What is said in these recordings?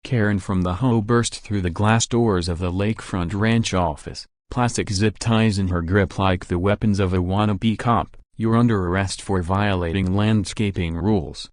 Karen from the HOA burst through the glass doors of the lakefront ranch office, plastic zip ties in her grip like the weapons of a wannabe cop. "You're under arrest for violating landscaping rules,"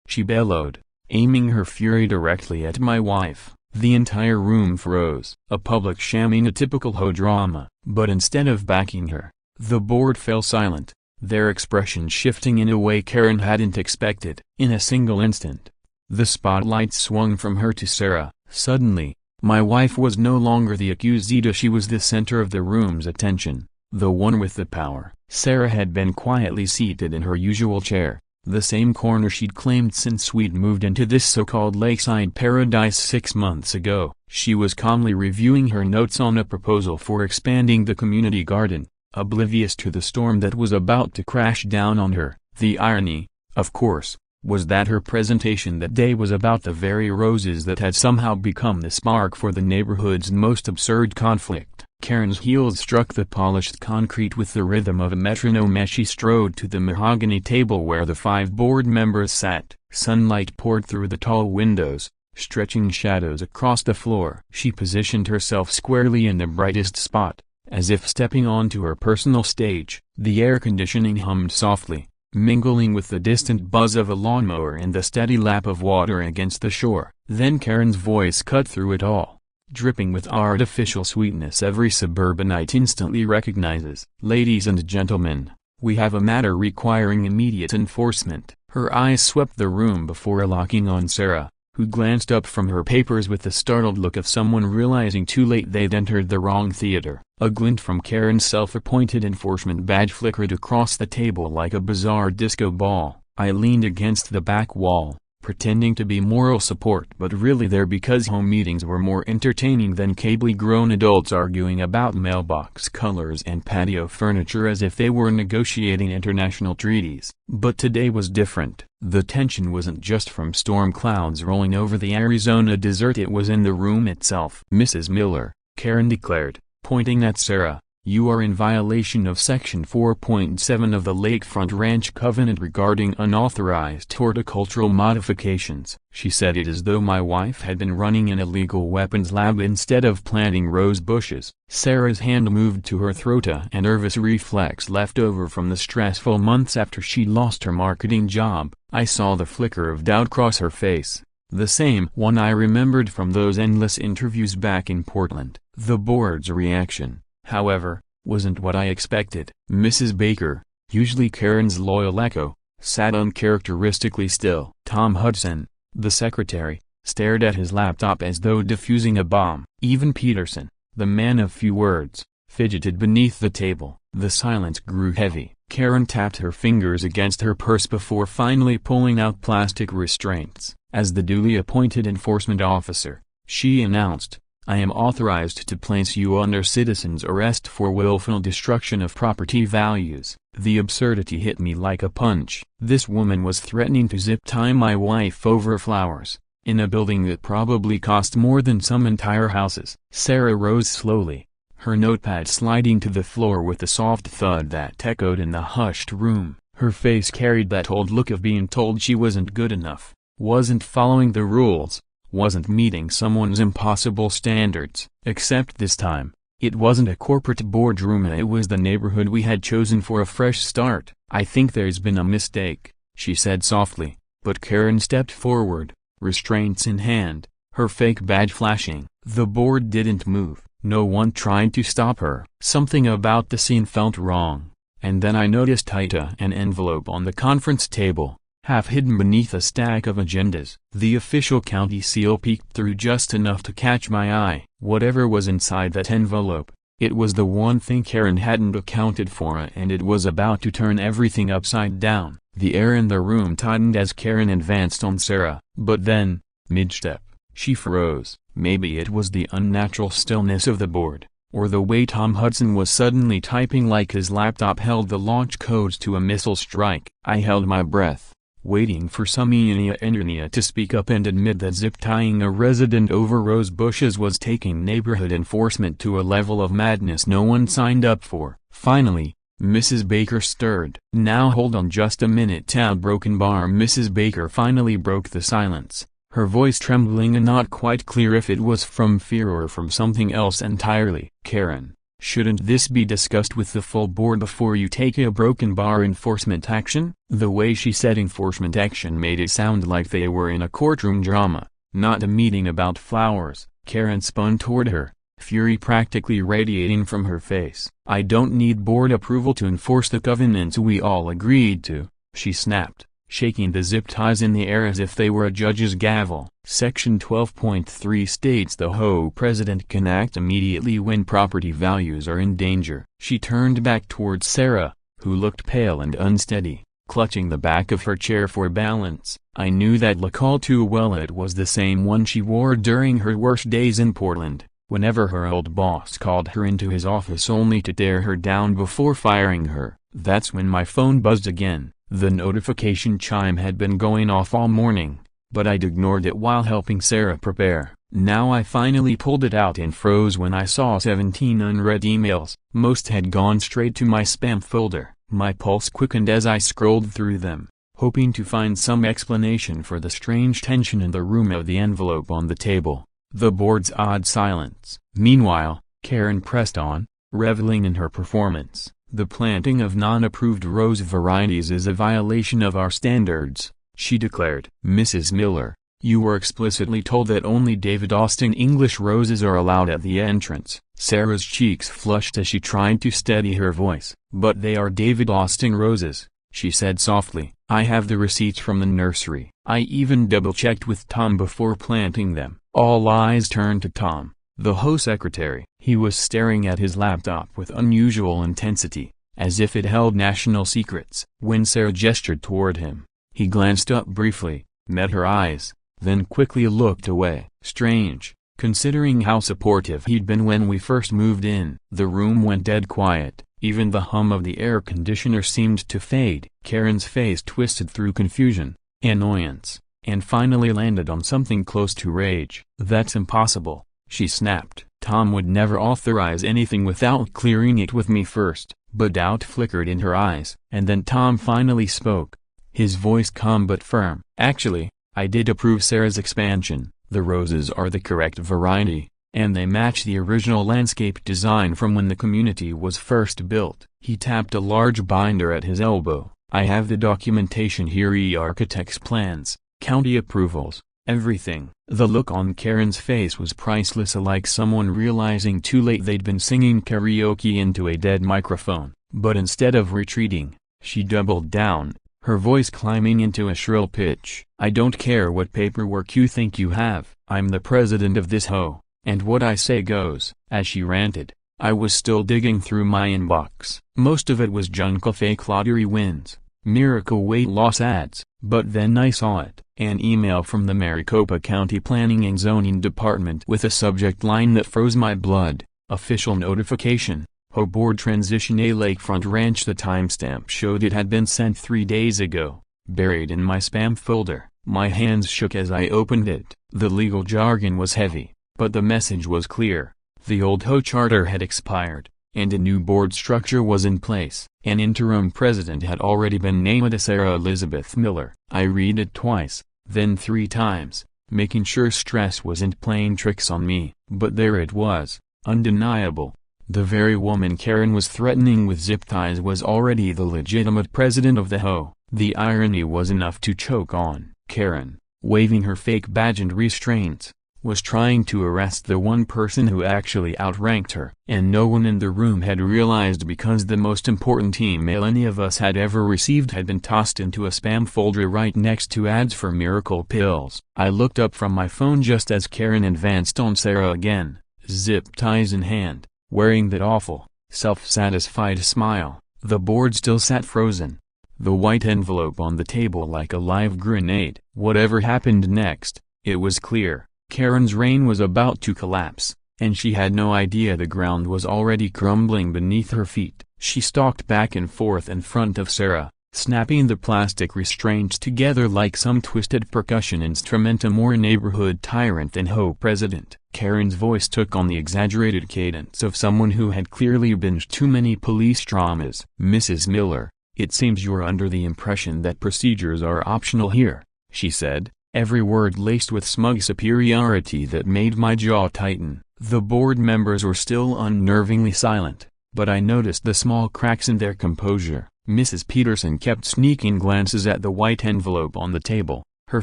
she bellowed, aiming her fury directly at my wife. The entire room froze. A public shamming a typical HOA drama, but instead of backing her, the board fell silent, their expressions shifting in a way Karen hadn't expected. In a single instant, the spotlight swung from her to Sarah. Suddenly, my wife was no longer the accused, she was the center of the room's attention, the one with the power. Sarah had been quietly seated in her usual chair, the same corner she'd claimed since we'd moved into this so-called lakeside paradise 6 months ago. She was calmly reviewing her notes on a proposal for expanding the community garden, oblivious to the storm that was about to crash down on her. The irony, of course, was that her presentation that day was about the very roses that had somehow become the spark for the neighborhood's most absurd conflict. Karen's heels struck the polished concrete with the rhythm of a metronome as she strode to the mahogany table where the 5 board members sat. Sunlight poured through the tall windows, stretching shadows across the floor. She positioned herself squarely in the brightest spot, as if stepping onto her personal stage. The air conditioning hummed softly, mingling with the distant buzz of a lawnmower and the steady lap of water against the shore. Then Karen's voice cut through it all, dripping with artificial sweetness every suburbanite instantly recognizes. "Ladies and gentlemen, we have a matter requiring immediate enforcement." Her eyes swept the room before locking on Sarah, who glanced up from her papers with the startled look of someone realizing too late they'd entered the wrong theater. A glint from Karen's self-appointed enforcement badge flickered across the table like a bizarre disco ball. I leaned against the back wall, pretending to be moral support but really there because home meetings were more entertaining than cably grown adults arguing about mailbox colors and patio furniture as if they were negotiating international treaties. But today was different. The tension wasn't just from storm clouds rolling over the Arizona desert, it was in the room itself. "Mrs. Miller," Karen declared, pointing at Sarah, "you are in violation of Section 4.7 of the Lakefront Ranch Covenant regarding unauthorized horticultural modifications." She said it as though my wife had been running an illegal weapons lab instead of planting rose bushes. Sarah's hand moved to her throat, a nervous reflex left over from the stressful months after she lost her marketing job. I saw the flicker of doubt cross her face, the same one I remembered from those endless interviews back in Portland. The board's reaction, however, wasn't what I expected. Mrs. Baker, usually Karen's loyal echo, sat uncharacteristically still. Tom Hudson, the secretary, stared at his laptop as though defusing a bomb. Even Peterson, the man of few words, fidgeted beneath the table. The silence grew heavy. Karen tapped her fingers against her purse before finally pulling out plastic restraints. As the duly appointed enforcement officer, she announced, "I am authorized to place you under citizen's arrest for willful destruction of property values." The absurdity hit me like a punch. This woman was threatening to zip tie my wife over flowers, in a building that probably cost more than some entire houses. Sarah rose slowly, her notepad sliding to the floor with a soft thud that echoed in the hushed room. Her face carried that old look of being told she wasn't good enough, wasn't following the rules, wasn't meeting someone's impossible standards. Except this time, it wasn't a corporate boardroom, it was the neighborhood we had chosen for a fresh start. "I think there's been a mistake," she said softly, but Karen stepped forward, restraints in hand, her fake badge flashing. The board didn't move. No one tried to stop her. Something about the scene felt wrong, and then I noticed an envelope on the conference table, half hidden beneath a stack of agendas. The official county seal peeked through just enough to catch my eye. Whatever was inside that envelope, it was the one thing Karen hadn't accounted for, and it was about to turn everything upside down. The air in the room tightened as Karen advanced on Sarah, but then, mid-step, she froze. Maybe it was the unnatural stillness of the board, or the way Tom Hudson was suddenly typing like his laptop held the launch codes to a missile strike. I held my breath, waiting for some engineer to speak up and admit that zip-tying a resident over rose bushes was taking neighborhood enforcement to a level of madness no one signed up for. Finally, Mrs. Baker stirred. "Now hold on just a minute, broken bar." Mrs. Baker finally broke the silence, her voice trembling and not quite clear if it was from fear or from something else entirely. "Karen, shouldn't this be discussed with the full board before you take a broken bar enforcement action?" The way she said enforcement action made it sound like they were in a courtroom drama, not a meeting about flowers. Karen spun toward her, fury practically radiating from her face. "I don't need board approval to enforce the covenants we all agreed to," she snapped, shaking the zip ties in the air as if they were a judge's gavel. Section 12.3 states the HOA president can act immediately when property values are in danger. She turned back towards Sarah, who looked pale and unsteady, clutching the back of her chair for balance. I knew that look all too well. It was the same one she wore during her worst days in Portland, whenever her old boss called her into his office only to tear her down before firing her. That's when my phone buzzed again. The notification chime had been going off all morning, but I'd ignored it while helping Sarah prepare. Now I finally pulled it out and froze when I saw 17 unread emails. Most had gone straight to my spam folder. My pulse quickened as I scrolled through them, hoping to find some explanation for the strange tension in the room of the envelope on the table, the board's odd silence. Meanwhile, Karen pressed on, reveling in her performance. "The planting of non-approved rose varieties is a violation of our standards," she declared. "Mrs. Miller, you were explicitly told that only David Austin English roses are allowed at the entrance." Sarah's cheeks flushed as she tried to steady her voice. "But they are David Austin roses," she said softly. "I have the receipts from the nursery. I even double-checked with Tom before planting them." All eyes turned to Tom, the HOA secretary. He was staring at his laptop with unusual intensity, as if it held national secrets. When Sarah gestured toward him, he glanced up briefly, met her eyes, then quickly looked away. Strange, considering how supportive he'd been when we first moved in. The room went dead quiet. Even the hum of the air conditioner seemed to fade. Karen's face twisted through confusion, annoyance, and finally landed on something close to rage. "That's impossible," she snapped. "Tom would never authorize anything without clearing it with me first." But doubt flickered in her eyes. And then Tom finally spoke, his voice calm but firm. "Actually, I did approve Sarah's expansion. The roses are the correct variety, and they match the original landscape design from when the community was first built." He tapped a large binder at his elbow. "I have the documentation here, architect's plans, county approvals, everything." The look on Karen's face was priceless, like someone realizing too late they'd been singing karaoke into a dead microphone. But instead of retreating, she doubled down, her voice climbing into a shrill pitch. "I don't care what paperwork you think you have. I'm the president of this HOA, and what I say goes." As she ranted, I was still digging through my inbox. Most of it was junk of fake lottery wins, miracle weight loss ads. But then I saw it. An email from the Maricopa County Planning and Zoning Department with a subject line that froze my blood. "Official notification, HOA Board Transition A Lakefront Ranch." The timestamp showed it had been sent 3 days ago. Buried in my spam folder, my hands shook as I opened it. The legal jargon was heavy, but the message was clear. The old HOA charter had expired, and a new board structure was in place. An interim president had already been named, Sarah Elizabeth Miller. I read it twice, then 3 times, making sure stress wasn't playing tricks on me. But there it was, undeniable. The very woman Karen was threatening with zip ties was already the legitimate president of the HOA. The irony was enough to choke on. Karen, waving her fake badge and restraints, was trying to arrest the one person who actually outranked her. And no one in the room had realized, because the most important email any of us had ever received had been tossed into a spam folder right next to ads for miracle pills. I looked up from my phone just as Karen advanced on Sarah again, zip ties in hand, wearing that awful, self-satisfied smile. The board still sat frozen, the white envelope on the table like a live grenade. Whatever happened next, it was clear. Karen's reign was about to collapse, and she had no idea the ground was already crumbling beneath her feet. She stalked back and forth in front of Sarah, snapping the plastic restraints together like some twisted percussion instrument. A more neighborhood tyrant than HOA president. Karen's voice took on the exaggerated cadence of someone who had clearly binged too many police dramas. "Mrs. Miller, it seems you're under the impression that procedures are optional here," she said, every word laced with smug superiority that made my jaw tighten. The board members were still unnervingly silent, but I noticed the small cracks in their composure. Mrs. Peterson kept sneaking glances at the white envelope on the table, her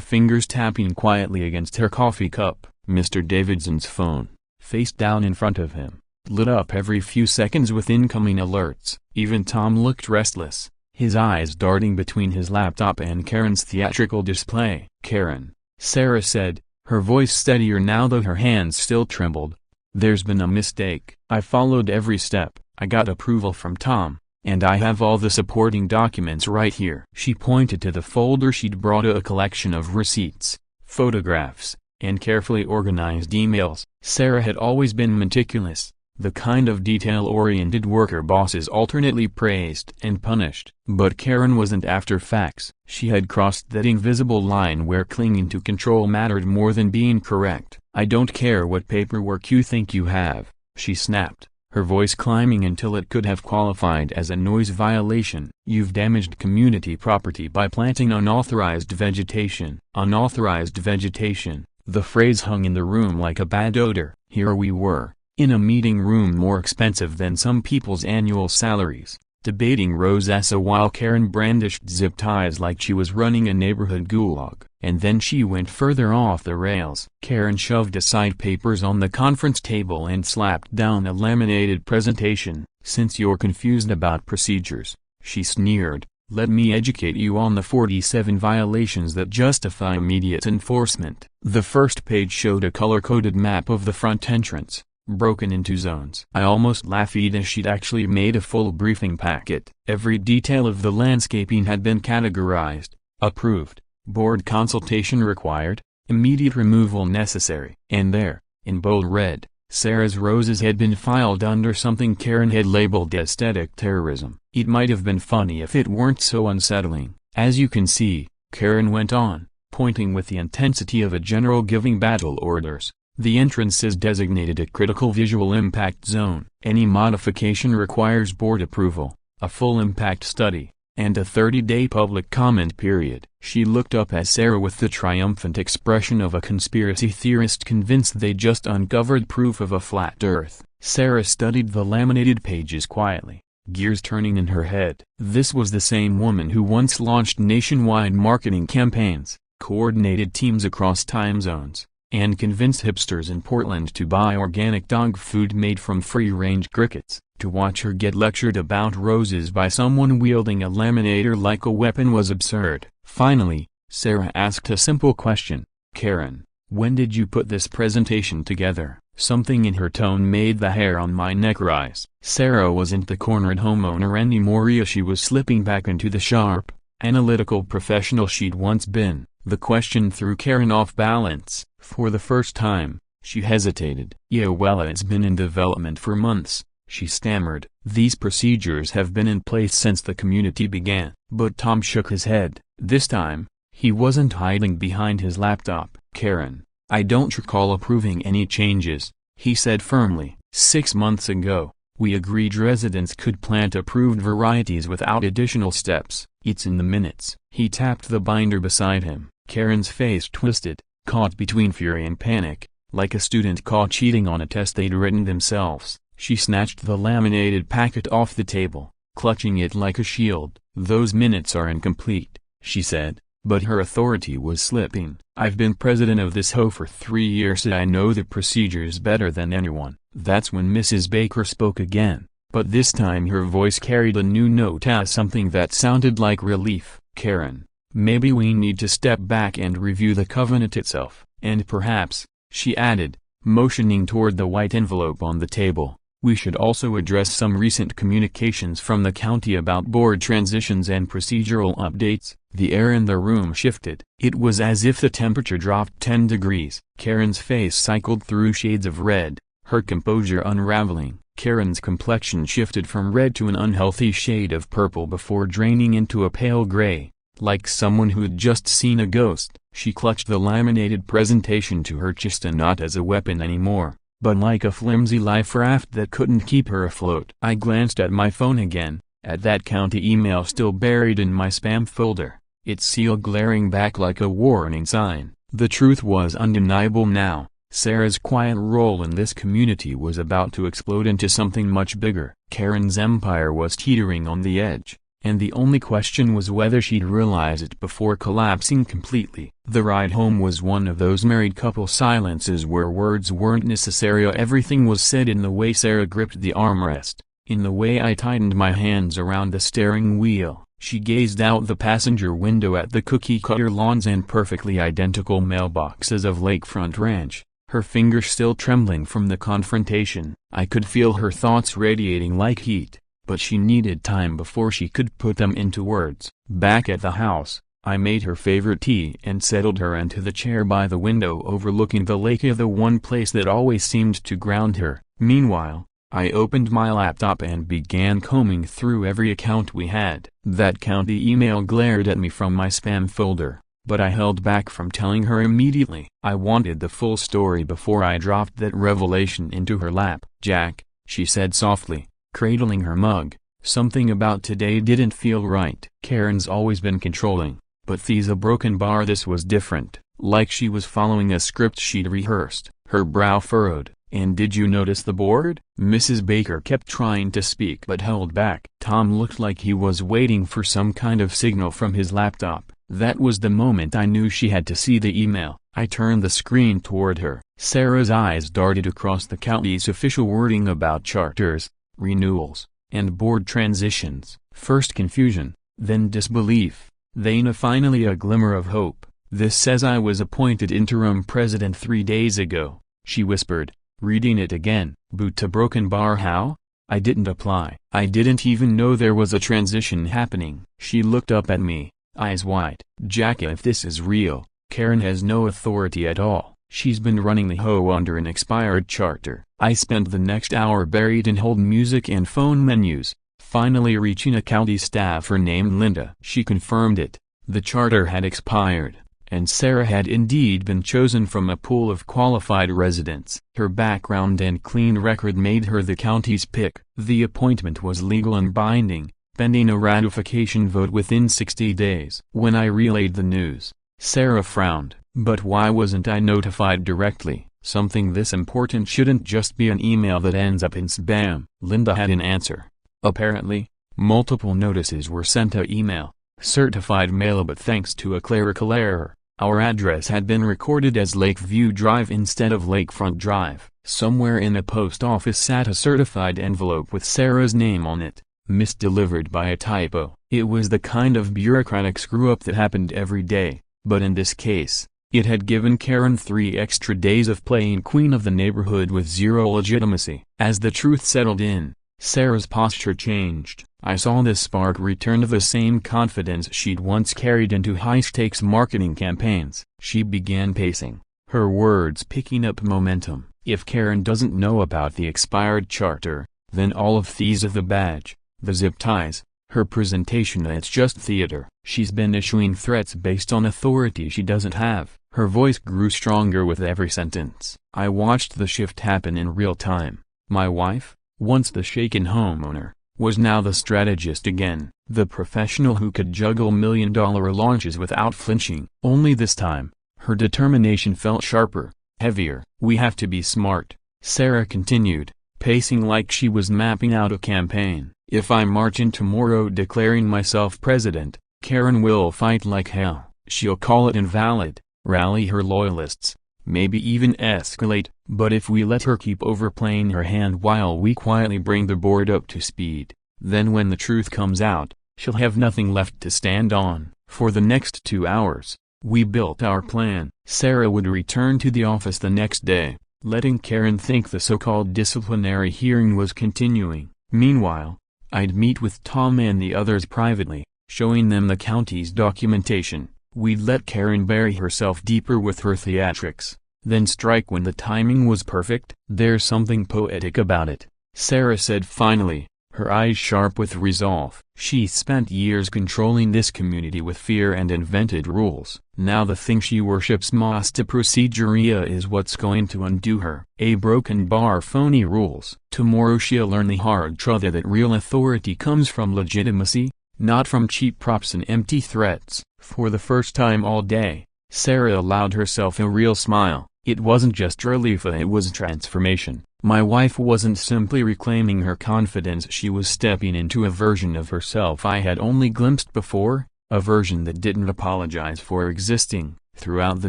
fingers tapping quietly against her coffee cup. Mr. Davidson's phone, face down in front of him, lit up every few seconds with incoming alerts. Even Tom looked restless, his eyes darting between his laptop and Karen's theatrical display. "Karen," Sarah said, her voice steadier now though her hands still trembled. "There's been a mistake. I followed every step, I got approval from Tom, and I have all the supporting documents right here." She pointed to the folder she'd brought, a collection of receipts, photographs, and carefully organized emails. Sarah had always been meticulous, the kind of detail-oriented worker bosses alternately praised and punished. But Karen wasn't after facts. She had crossed that invisible line where clinging to control mattered more than being correct. "I don't care what paperwork you think you have," she snapped, her voice climbing until it could have qualified as a noise violation. "You've damaged community property by planting unauthorized vegetation." Unauthorized vegetation. The phrase hung in the room like a bad odor. Here we were, in a meeting room more expensive than some people's annual salaries, debating Rosessa while Karen brandished zip ties like she was running a neighborhood gulag. And then she went further off the rails. Karen shoved aside papers on the conference table and slapped down a laminated presentation. "Since you're confused about procedures," she sneered, "let me educate you on the 47 violations that justify immediate enforcement." The first page showed a color-coded map of the front entrance, broken into zones. I almost laughed as she'd actually made a full briefing packet. Every detail of the landscaping had been categorized, approved, board consultation required, immediate removal necessary. And there, in bold red, Sarah's roses had been filed under something Karen had labeled aesthetic terrorism. It might have been funny if it weren't so unsettling. "As you can see," Karen went on, pointing with the intensity of a general giving battle orders, "the entrance is designated a critical visual impact zone. Any modification requires board approval, a full impact study, and a 30-day public comment period." She looked up at Sarah with the triumphant expression of a conspiracy theorist convinced they'd just uncovered proof of a flat earth. Sarah studied the laminated pages quietly, gears turning in her head. This was the same woman who once launched nationwide marketing campaigns, coordinated teams across time zones, and convinced hipsters in Portland to buy organic dog food made from free-range crickets. To watch her get lectured about roses by someone wielding a laminator like a weapon was absurd. Finally, Sarah asked a simple question. "Karen, when did you put this presentation together?" Something in her tone made the hair on my neck rise. Sarah wasn't the cornered homeowner anymore. She was slipping back into the sharp, analytical professional she'd once been. The question threw Karen off balance. For the first time, she hesitated. "Yeah, well, it's been in development for months," she stammered. "These procedures have been in place since the community began." But Tom shook his head. This time, he wasn't hiding behind his laptop. "Karen, I don't recall approving any changes," he said firmly. 6 months ago, we agreed residents could plant approved varieties without additional steps. It's in the minutes." He tapped the binder beside him. Karen's face twisted, caught between fury and panic, like a student caught cheating on a test they'd written themselves. She snatched the laminated packet off the table, clutching it like a shield. "Those minutes are incomplete," she said, but her authority was slipping. "I've been president of this HOA for 3 years and I know the procedures better than anyone." That's when Mrs. Baker spoke again, but this time her voice carried a new note, something that sounded like relief. "Karen, maybe we need to step back and review the covenant itself. And perhaps," she added, motioning toward the white envelope on the table, "we should also address some recent communications from the county about board transitions and procedural updates." The air in the room shifted. It was as if the temperature dropped 10 degrees. Karen's face cycled through shades of red, her composure unraveling. Karen's complexion shifted from red to an unhealthy shade of purple before draining into a pale gray, like someone who'd just seen a ghost. She clutched the laminated presentation to her chest, and not as a weapon anymore, but like a flimsy life raft that couldn't keep her afloat. I glanced at my phone again, at that county email still buried in my spam folder, its seal glaring back like a warning sign. The truth was undeniable now. Sarah's quiet role in this community was about to explode into something much bigger. Karen's empire was teetering on the edge, and the only question was whether she'd realize it before collapsing completely. The ride home was one of those married couple silences where words weren't necessary. Everything was said in the way Sarah gripped the armrest, in the way I tightened my hands around the steering wheel. She gazed out the passenger window at the cookie-cutter lawns and perfectly identical mailboxes of Lakefront Ranch, her fingers still trembling from the confrontation. I could feel her thoughts radiating like heat, but she needed time before she could put them into words. Back at the house, I made her favorite tea and settled her into the chair by the window overlooking the lake, the one place that always seemed to ground her. Meanwhile, I opened my laptop and began combing through every account we had. That county email glared at me from my spam folder, but I held back from telling her immediately. I wanted the full story before I dropped that revelation into her lap. "Jack," she said softly, cradling her mug, "something about today didn't feel right." Karen's always been controlling, but these a broken bar. This was different, like she was following a script she'd rehearsed. Her brow furrowed. "And did you notice the board?" Mrs. Baker kept trying to speak but held back. Tom looked like he was waiting for some kind of signal from his laptop. That was the moment I knew she had to see the email. I turned the screen toward her. Sarah's eyes darted across the county's official wording about charters, renewals, and board transitions. First confusion, then disbelief, then finally a glimmer of hope. "This says I was appointed interim president 3 days ago," she whispered, reading it again. "Boot a broken bar how? I didn't apply. I didn't even know there was a transition happening." She looked up at me, eyes wide. "Jack, if this is real, Karen has no authority at all. She's been running the HOA under an expired charter." I spent the next hour buried in hold music and phone menus, finally reaching a county staffer named Linda. She confirmed it. The charter had expired, and Sarah had indeed been chosen from a pool of qualified residents. Her background and clean record made her the county's pick. The appointment was legal and binding, pending a ratification vote within 60 days. When I relayed the news, Sarah frowned. "But why wasn't I notified directly? Something this important shouldn't just be an email that ends up in spam." Linda had an answer. "Apparently, multiple notices were sent to email, certified mail, but thanks to a clerical error, our address had been recorded as Lakeview Drive instead of Lakefront Drive. Somewhere in a post office sat a certified envelope with Sarah's name on it, misdelivered by a typo." It was the kind of bureaucratic screw-up that happened every day, but in this case, it had given Karen 3 extra days of playing queen of the neighborhood with zero legitimacy. As the truth settled in, Sarah's posture changed. I saw this spark return to the same confidence she'd once carried into high-stakes marketing campaigns. She began pacing, her words picking up momentum. "If Karen doesn't know about the expired charter, then all of these are the badge, the zip ties, her presentation, it's just theater. She's been issuing threats based on authority she doesn't have." Her voice grew stronger with every sentence. I watched the shift happen in real time. My wife, once the shaken homeowner, was now the strategist again, the professional who could juggle million-dollar launches without flinching. Only this time, her determination felt sharper, heavier. "We have to be smart," Sarah continued, pacing like she was mapping out a campaign. "If I march in tomorrow declaring myself president, Karen will fight like hell. She'll call it invalid, rally her loyalists, maybe even escalate. But if we let her keep overplaying her hand while we quietly bring the board up to speed, then when the truth comes out, she'll have nothing left to stand on." For the next 2 hours, we built our plan. Sarah would return to the office the next day, letting Karen think the so-called disciplinary hearing was continuing. Meanwhile, I'd meet with Tom and the others privately, showing them the county's documentation. We'd let Karen bury herself deeper with her theatrics, then strike when the timing was perfect. "There's something poetic about it," Sarah said finally, her eyes sharp with resolve. She spent years controlling this community with fear and invented rules. Now the thing she worships most, proceduria, is what's going to undo her. A broken bar, phony rules. Tomorrow she'll learn the hard truth that real authority comes from legitimacy, not from cheap props and empty threats. For the first time all day, Sarah allowed herself a real smile. It wasn't just relief, it was transformation. My wife wasn't simply reclaiming her confidence, she was stepping into a version of herself I had only glimpsed before, a version that didn't apologize for existing. Throughout the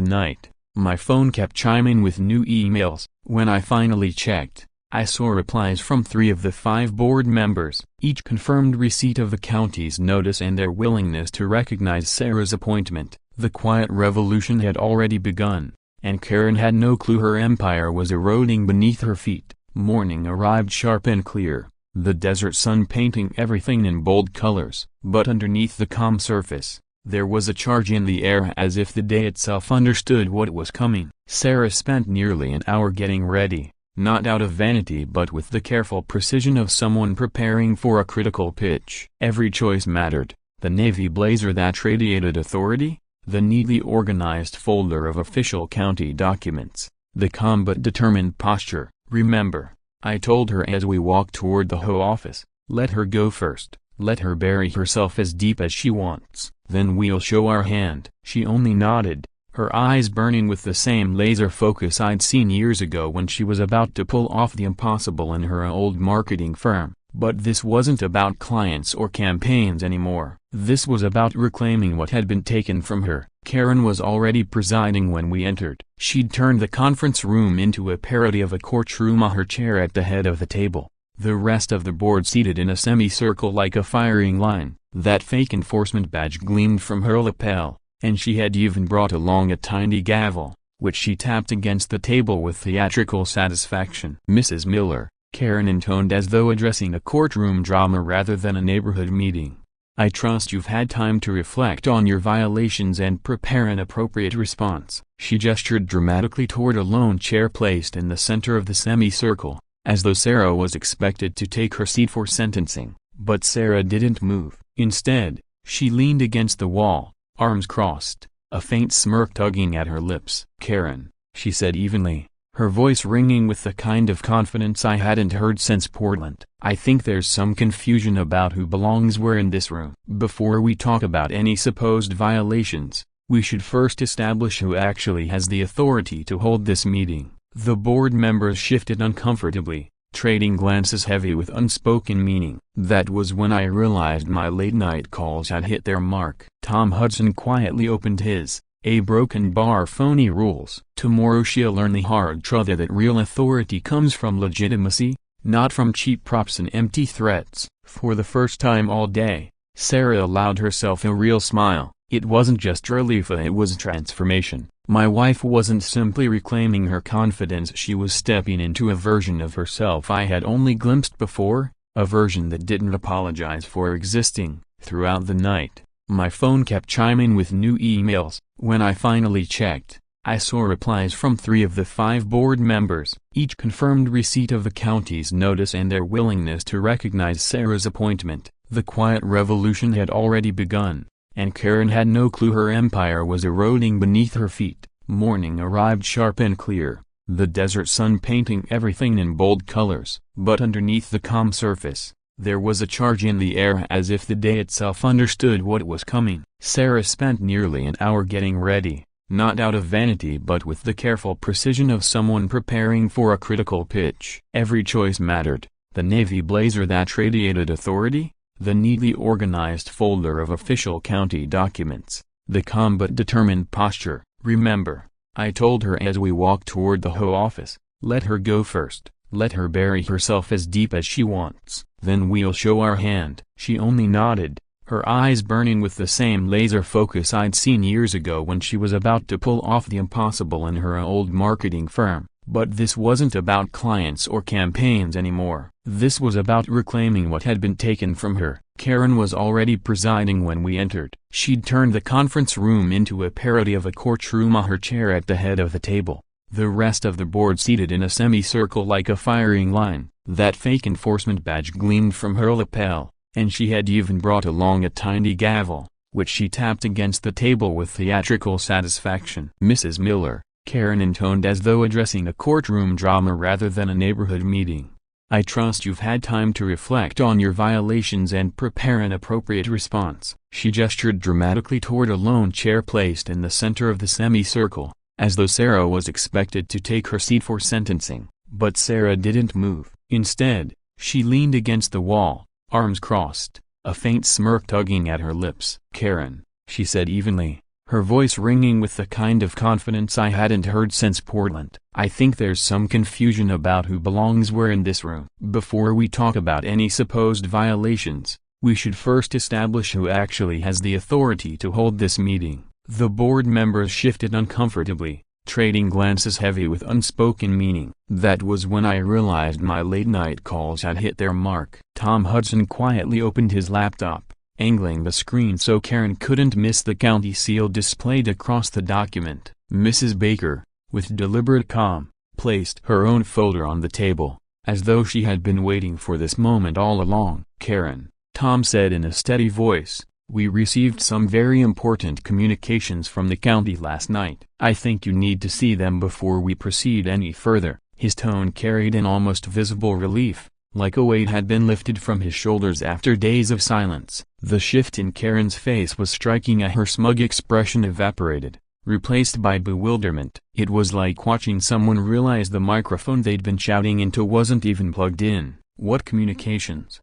night, my phone kept chiming with new emails. When I finally checked, I saw replies from 3 of the 5 board members. Each confirmed receipt of the county's notice and their willingness to recognize Sarah's appointment. The quiet revolution had already begun, and Karen had no clue her empire was eroding beneath her feet. Morning arrived sharp and clear, the desert sun painting everything in bold colors. But underneath the calm surface, there was a charge in the air, as if the day itself understood what was coming. Sarah spent nearly an hour getting ready, not out of vanity but with the careful precision of someone preparing for a critical pitch. Every choice mattered: the navy blazer that radiated authority, the neatly organized folder of official county documents, the calm but determined posture. "Remember," I told her as we walked toward the HOA office, "let her go first. Let her bury herself as deep as she wants. Then we'll show our hand." She only nodded, her eyes burning with the same laser focus I'd seen years ago when she was about to pull off the impossible in her old marketing firm. But this wasn't about clients or campaigns anymore. This was about reclaiming what had been taken from her. Karen was already presiding when we entered. She'd turned the conference room into a parody of a courtroom, her chair at the head of the table, the rest of the board seated in a semicircle like a firing line. That fake enforcement badge gleamed from her lapel, and she had even brought along a tiny gavel, which she tapped against the table with theatrical satisfaction. "Mrs. Miller," Karen intoned as though addressing a courtroom drama rather than a neighborhood meeting, "I trust you've had time to reflect on your violations and prepare an appropriate response." She gestured dramatically toward a lone chair placed in the center of the semicircle, as though Sarah was expected to take her seat for sentencing. But Sarah didn't move. Instead, she leaned against the wall, arms crossed, a faint smirk tugging at her lips. "Karen," she said evenly, her voice ringing with the kind of confidence I hadn't heard since Portland, "I think there's some confusion about who belongs where in this room. Before we talk about any supposed violations, we should first establish who actually has the authority to hold this meeting." The board members shifted uncomfortably, trading glances heavy with unspoken meaning. That was when I realized my late-night calls had hit their mark. Tom Hudson quietly opened his "A Broken Bar" phony rules. "Tomorrow she'll learn the hard truth that real authority comes from legitimacy, not from cheap props and empty threats." For the first time all day, Sarah allowed herself a real smile. It wasn't just relief, it was transformation. My wife wasn't simply reclaiming her confidence, she was stepping into a version of herself I had only glimpsed before, a version that didn't apologize for existing. Throughout the night, my phone kept chiming with new emails. When I finally checked, I saw replies from 3 of the 5 board members. Each confirmed receipt of the county's notice and their willingness to recognize Sarah's appointment. The quiet revolution had already begun, and Karen had no clue her empire was eroding beneath her feet. Morning arrived sharp and clear, the desert sun painting everything in bold colors. But underneath the calm surface, there was a charge in the air, as if the day itself understood what was coming. Sarah spent nearly an hour getting ready, not out of vanity but with the careful precision of someone preparing for a critical pitch. Every choice mattered: the navy blazer that radiated authority, the neatly organized folder of official county documents, the calm but determined posture. "Remember," I told her as we walked toward the HOA office, "let her go first. Let her bury herself as deep as she wants. Then we'll show our hand." She only nodded, her eyes burning with the same laser focus I'd seen years ago when she was about to pull off the impossible in her old marketing firm. But this wasn't about clients or campaigns anymore. This was about reclaiming what had been taken from her. Karen was already presiding when we entered. She'd turned the conference room into a parody of a courtroom, her chair at the head of the table, the rest of the board seated in a semicircle like a firing line. That fake enforcement badge gleamed from her lapel, and she had even brought along a tiny gavel, which she tapped against the table with theatrical satisfaction. "Mrs. Miller," Karen intoned as though addressing a courtroom drama rather than a neighborhood meeting, I trust you've had time to reflect on your violations and prepare an appropriate response. She gestured dramatically toward a lone chair placed in the center of the semicircle, as though Sarah was expected to take her seat for sentencing. But Sarah didn't move. Instead, she leaned against the wall, arms crossed, a faint smirk tugging at her lips. "Karen," she said evenly, her voice ringing with the kind of confidence I hadn't heard since Portland. "I think there's some confusion about who belongs where in this room. Before we talk about any supposed violations, we should first establish who actually has the authority to hold this meeting." The board members shifted uncomfortably, trading glances heavy with unspoken meaning. That was when I realized my late-night calls had hit their mark. Tom Hudson quietly opened his laptop, angling the screen so Karen couldn't miss the county seal displayed across the document. Mrs. Baker, with deliberate calm, placed her own folder on the table, as though she had been waiting for this moment all along. "Karen," Tom said in a steady voice, "we received some very important communications from the county last night. I think you need to see them before we proceed any further." His tone carried an almost visible relief, like a weight had been lifted from his shoulders after days of silence. The shift in Karen's face was striking as her smug expression evaporated, replaced by bewilderment. It was like watching someone realize the microphone they'd been shouting into wasn't even plugged in. "What communications?"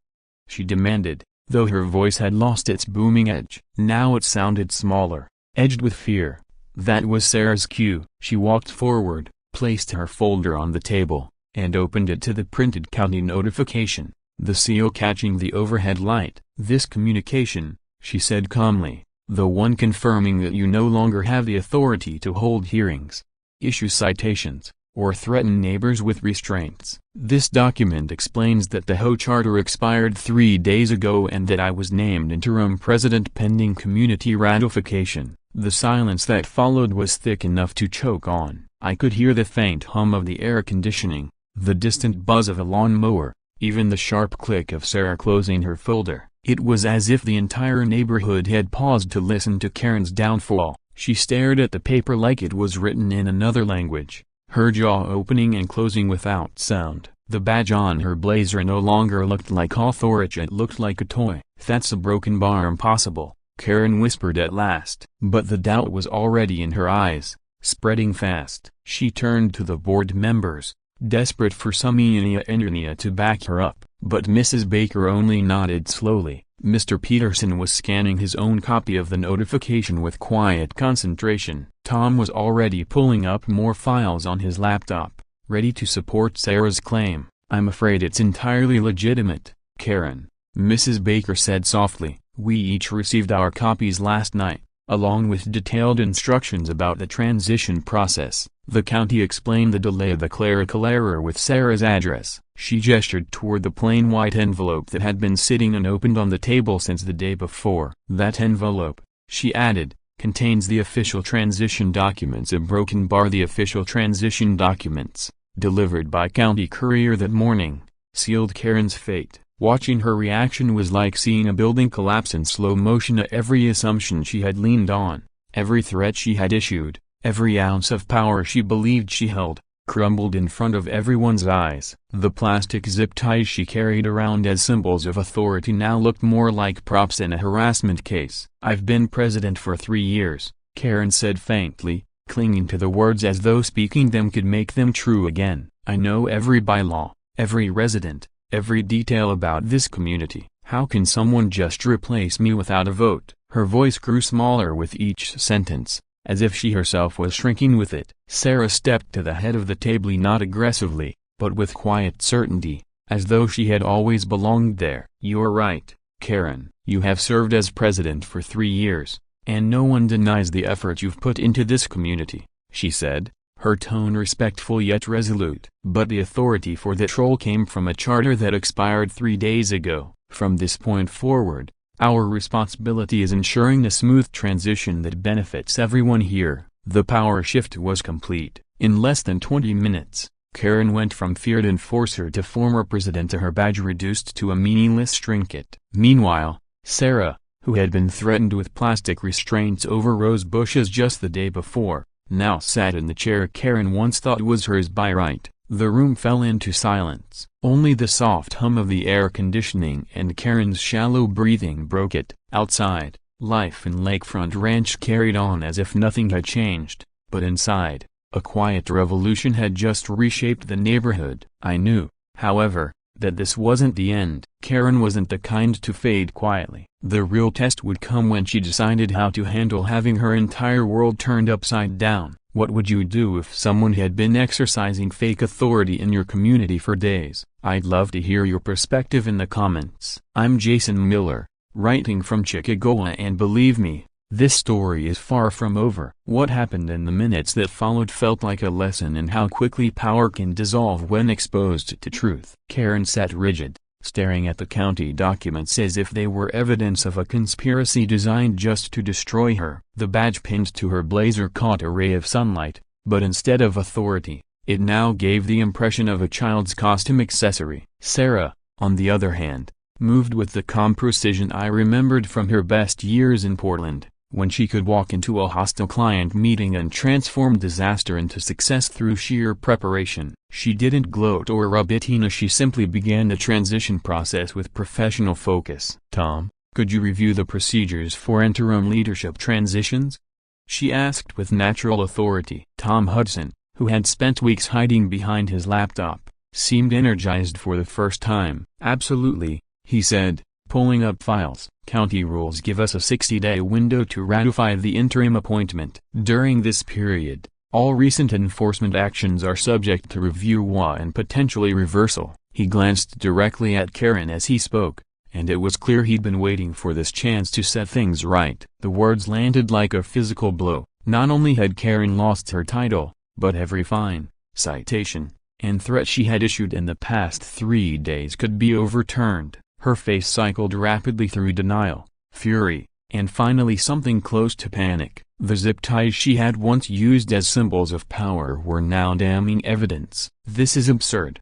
she demanded, though her voice had lost its booming edge. Now it sounded smaller, edged with fear. That was Sarah's cue. She walked forward, placed her folder on the table, and opened it to the printed county notification, the seal catching the overhead light. "This communication," she said calmly, "the one confirming that you no longer have the authority to hold hearings, issue citations, or threaten neighbors with restraints. This document explains that the HOA charter expired 3 days ago and that I was named interim president pending community ratification." The silence that followed was thick enough to choke on. I could hear the faint hum of the air conditioning, the distant buzz of a lawn mower, even the sharp click of Sarah closing her folder. It was as if the entire neighborhood had paused to listen to Karen's downfall. She stared at the paper like it was written in another language, her jaw opening and closing without sound. The badge on her blazer no longer looked like authority, it looked like a toy. "That's a broken bar impossible," Karen whispered at last. But the doubt was already in her eyes, spreading fast. She turned to the board members, desperate for some energy to back her up. But Mrs. Baker only nodded slowly. Mr. Peterson was scanning his own copy of the notification with quiet concentration. Tom was already pulling up more files on his laptop, ready to support Sarah's claim. "I'm afraid it's entirely legitimate, Karen," Mrs. Baker said softly. "We each received our copies last night, along with detailed instructions about the transition process." The county explained the delay of the clerical error with Sarah's address. She gestured toward the plain white envelope that had been sitting unopened on the table since the day before. "That envelope," she added, "contains the official transition documents." A broken bar. The official transition documents, delivered by county courier that morning, sealed Karen's fate. Watching her reaction was like seeing a building collapse in slow motion. Every assumption she had leaned on, every threat she had issued, every ounce of power she believed she held, crumbled in front of everyone's eyes. The plastic zip ties she carried around as symbols of authority now looked more like props in a harassment case. "I've been president for 3 years, Karen said faintly, clinging to the words as though speaking them could make them true again. "I know every bylaw, every resident, every detail about this community. How can someone just replace me without a vote?" Her voice grew smaller with each sentence, as if she herself was shrinking with it. Sarah stepped to the head of the table, not aggressively, but with quiet certainty, as though she had always belonged there. "You're right, Karen. You have served as president for 3 years, and no one denies the effort you've put into this community," she said, her tone respectful yet resolute. "But the authority for that role came from a charter that expired 3 days ago. From this point forward, our responsibility is ensuring a smooth transition that benefits everyone here." The power shift was complete. In less than 20 minutes, Karen went from feared enforcer to former president, to her badge reduced to a meaningless trinket. Meanwhile, Sarah, who had been threatened with plastic restraints over rose bushes just the day before, now sat in the chair Karen once thought was hers by right. The room fell into silence. Only the soft hum of the air conditioning and Karen's shallow breathing broke it. Outside, life in Lakefront Ranch carried on as if nothing had changed, but inside, a quiet revolution had just reshaped the neighborhood. I knew, however, that this wasn't the end. Karen wasn't the kind to fade quietly. The real test would come when she decided how to handle having her entire world turned upside down. What would you do if someone had been exercising fake authority in your community for days? I'd love to hear your perspective in the comments. I'm Jason Miller, writing from Chicago, and believe me, this story is far from over. What happened in the minutes that followed felt like a lesson in how quickly power can dissolve when exposed to truth. Karen sat rigid, staring at the county documents as if they were evidence of a conspiracy designed just to destroy her. The badge pinned to her blazer caught a ray of sunlight, but instead of authority, it now gave the impression of a child's costume accessory. Sarah, on the other hand, moved with the calm precision I remembered from her best years in Portland, when she could walk into a hostile client meeting and transform disaster into success through sheer preparation. She didn't gloat or rub it in, she simply began the transition process with professional focus. "Tom, could you review the procedures for interim leadership transitions?" she asked with natural authority. Tom Hudson, who had spent weeks hiding behind his laptop, seemed energized for the first time. "Absolutely," he said, pulling up files. "County rules give us a 60-day window to ratify the interim appointment. During this period, all recent enforcement actions are subject to review and potentially reversal." He glanced directly at Karen as he spoke, and it was clear he'd been waiting for this chance to set things right. The words landed like a physical blow. Not only had Karen lost her title, but every fine, citation, and threat she had issued in the past 3 days could be overturned. Her face cycled rapidly through denial, fury, and finally something close to panic. The zip ties she had once used as symbols of power were now damning evidence. "This is absurd,"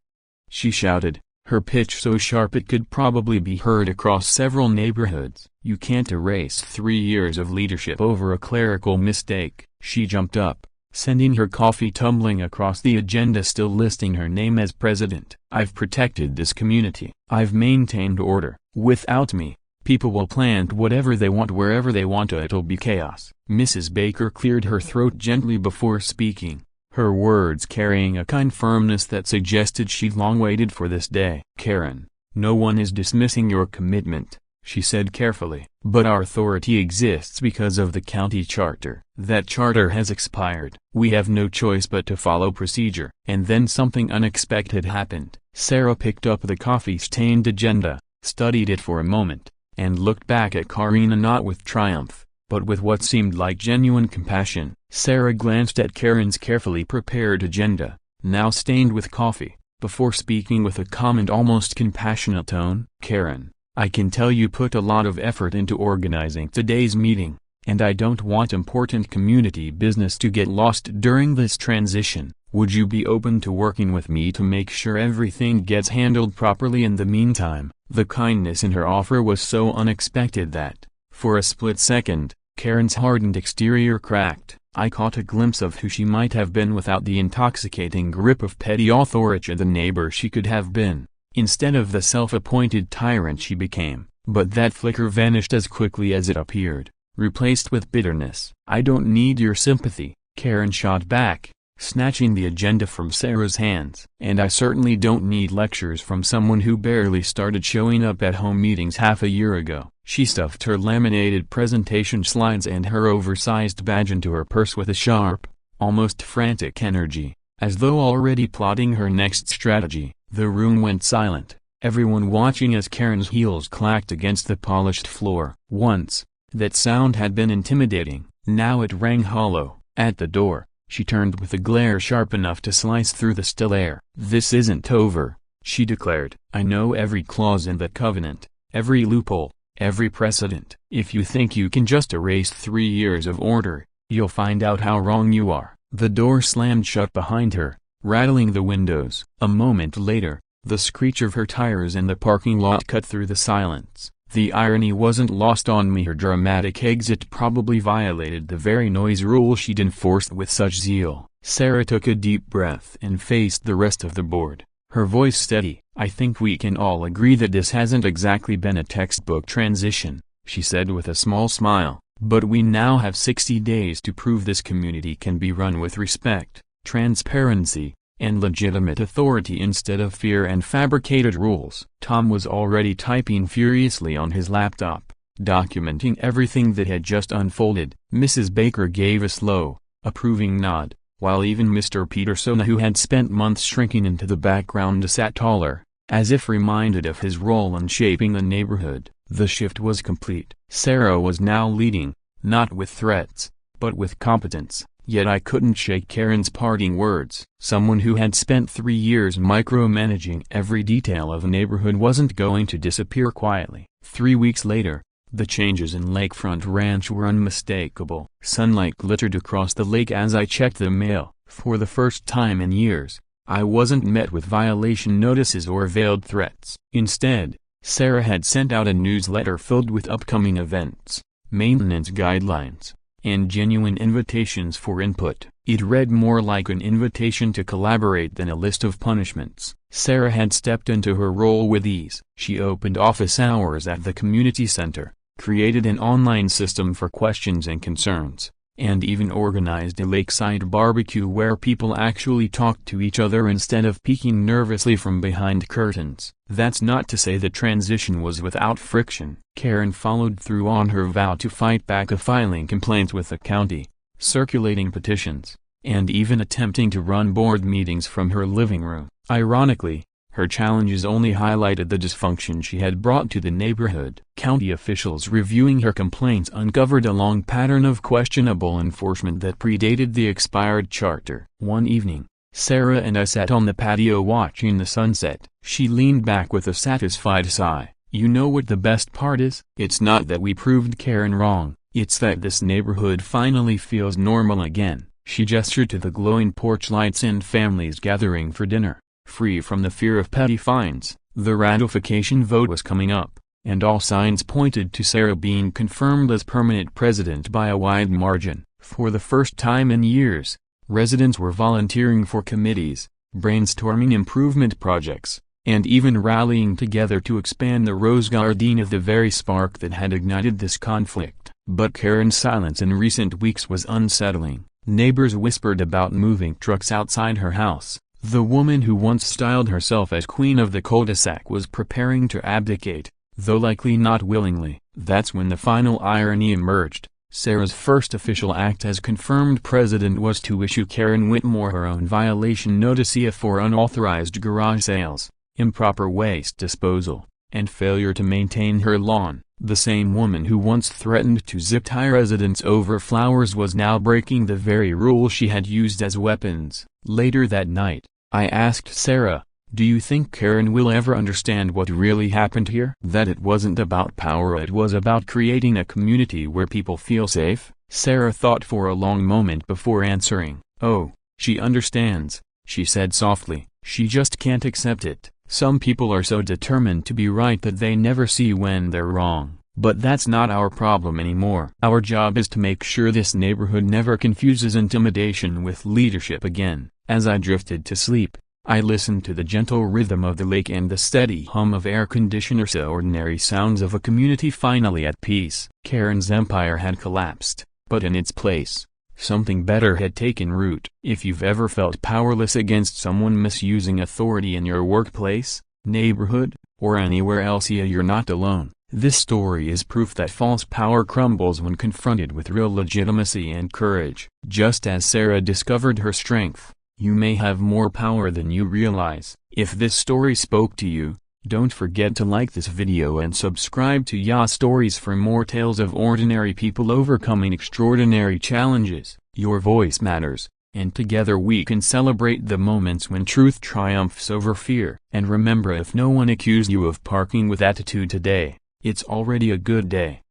she shouted, her pitch so sharp it could probably be heard across several neighborhoods. "You can't erase 3 years of leadership over a clerical mistake." She jumped up, sending her coffee tumbling across the agenda, still listing her name as president. "I've protected this community. I've maintained order. Without me, people will plant whatever they want wherever they want. It'll be chaos." Mrs. Baker cleared her throat gently before speaking, her words carrying a kind firmness that suggested she'd long waited for this day. "Karen, no one is dismissing your commitment," she said carefully, "but our authority exists because of the county charter. That charter has expired. We have no choice but to follow procedure." And then something unexpected happened. Sarah picked up the coffee-stained agenda, studied it for a moment, and looked back at Karina not with triumph, but with what seemed like genuine compassion. Sarah glanced at Karen's carefully prepared agenda, now stained with coffee, before speaking with a calm and almost compassionate tone. "Karen, I can tell you put a lot of effort into organizing today's meeting, and I don't want important community business to get lost during this transition. Would you be open to working with me to make sure everything gets handled properly in the meantime?" The kindness in her offer was so unexpected that, for a split second, Karen's hardened exterior cracked. I caught a glimpse of who she might have been without the intoxicating grip of petty authority, the neighbor she could have been, instead of the self-appointed tyrant she became. But that flicker vanished as quickly as it appeared, replaced with bitterness. "I don't need your sympathy," Karen shot back, snatching the agenda from Sarah's hands. "And I certainly don't need lectures from someone who barely started showing up at home meetings half a year ago." She stuffed her laminated presentation slides and her oversized badge into her purse with a sharp, almost frantic energy, as though already plotting her next strategy. The room went silent, everyone watching as Karen's heels clacked against the polished floor. Once, that sound had been intimidating, now it rang hollow. At the door, she turned with a glare sharp enough to slice through the still air. "This isn't over," she declared. "I know every clause in that covenant, every loophole, every precedent. If you think you can just erase 3 years of order, you'll find out how wrong you are." The door slammed shut behind her, rattling the windows. A moment later, the screech of her tires in the parking lot cut through the silence. The irony wasn't lost on me. Her dramatic exit probably violated the very noise rule she'd enforced with such zeal. Sarah took a deep breath and faced the rest of the board, her voice steady. "I think we can all agree that this hasn't exactly been a textbook transition," she said with a small smile, "but we now have 60 days to prove this community can be run with respect, transparency, and legitimate authority instead of fear and fabricated rules." Tom was already typing furiously on his laptop, documenting everything that had just unfolded. Mrs. Baker gave a slow, approving nod, while even Mr. Peterson, who had spent months shrinking into the background, sat taller, as if reminded of his role in shaping the neighborhood. The shift was complete. Sarah was now leading, not with threats, but with competence. Yet I couldn't shake Karen's parting words. Someone who had spent 3 years micromanaging every detail of a neighborhood wasn't going to disappear quietly. 3 weeks later, the changes in Lakefront Ranch were unmistakable. Sunlight glittered across the lake as I checked the mail. For the first time in years, I wasn't met with violation notices or veiled threats. Instead, Sarah had sent out a newsletter filled with upcoming events, maintenance guidelines, and genuine invitations for input. It read more like an invitation to collaborate than a list of punishments. Sarah had stepped into her role with ease. She opened office hours at the community center, created an online system for questions and concerns, and even organized a lakeside barbecue where people actually talked to each other instead of peeking nervously from behind curtains. That's not to say the transition was without friction. Karen followed through on her vow to fight back, filing complaints with the county, circulating petitions, and even attempting to run board meetings from her living room. Ironically, her challenges only highlighted the dysfunction she had brought to the neighborhood. County officials reviewing her complaints uncovered a long pattern of questionable enforcement that predated the expired charter. One evening, Sarah and I sat on the patio watching the sunset. She leaned back with a satisfied sigh. "You know what the best part is? It's not that we proved Karen wrong, it's that this neighborhood finally feels normal again." She gestured to the glowing porch lights and families gathering for dinner. Free from the fear of petty fines, the ratification vote was coming up, and all signs pointed to Sarah being confirmed as permanent president by a wide margin. For the first time in years, residents were volunteering for committees, brainstorming improvement projects, and even rallying together to expand the Rose Garden, of the very spark that had ignited this conflict. But Karen's silence in recent weeks was unsettling. Neighbors whispered about moving trucks outside her house. The woman who once styled herself as queen of the cul-de-sac was preparing to abdicate, though likely not willingly. That's when the final irony emerged. Sarah's first official act as confirmed president was to issue Karen Whitmore her own violation notice for unauthorized garage sales, improper waste disposal, and failure to maintain her lawn. The same woman who once threatened to zip-tie residents over flowers was now breaking the very rule she had used as weapons. Later that night, I asked Sarah, "Do you think Karen will ever understand what really happened here? That it wasn't about power, it was about creating a community where people feel safe?" Sarah thought for a long moment before answering. "Oh, she understands," she said softly. "She just can't accept it. Some people are so determined to be right that they never see when they're wrong. But that's not our problem anymore. Our job is to make sure this neighborhood never confuses intimidation with leadership again." As I drifted to sleep, I listened to the gentle rhythm of the lake and the steady hum of air conditioners, the ordinary sounds of a community finally at peace. Karen's empire had collapsed, but in its place, something better had taken root. If you've ever felt powerless against someone misusing authority in your workplace, neighborhood, or anywhere else, you're not alone. This story is proof that false power crumbles when confronted with real legitimacy and courage. Just as Sarah discovered her strength, you may have more power than you realize. If this story spoke to you, don't forget to like this video and subscribe to Ya Stories for more tales of ordinary people overcoming extraordinary challenges. Your voice matters, and together we can celebrate the moments when truth triumphs over fear. And remember, if no one accused you of parking with attitude today, it's already a good day.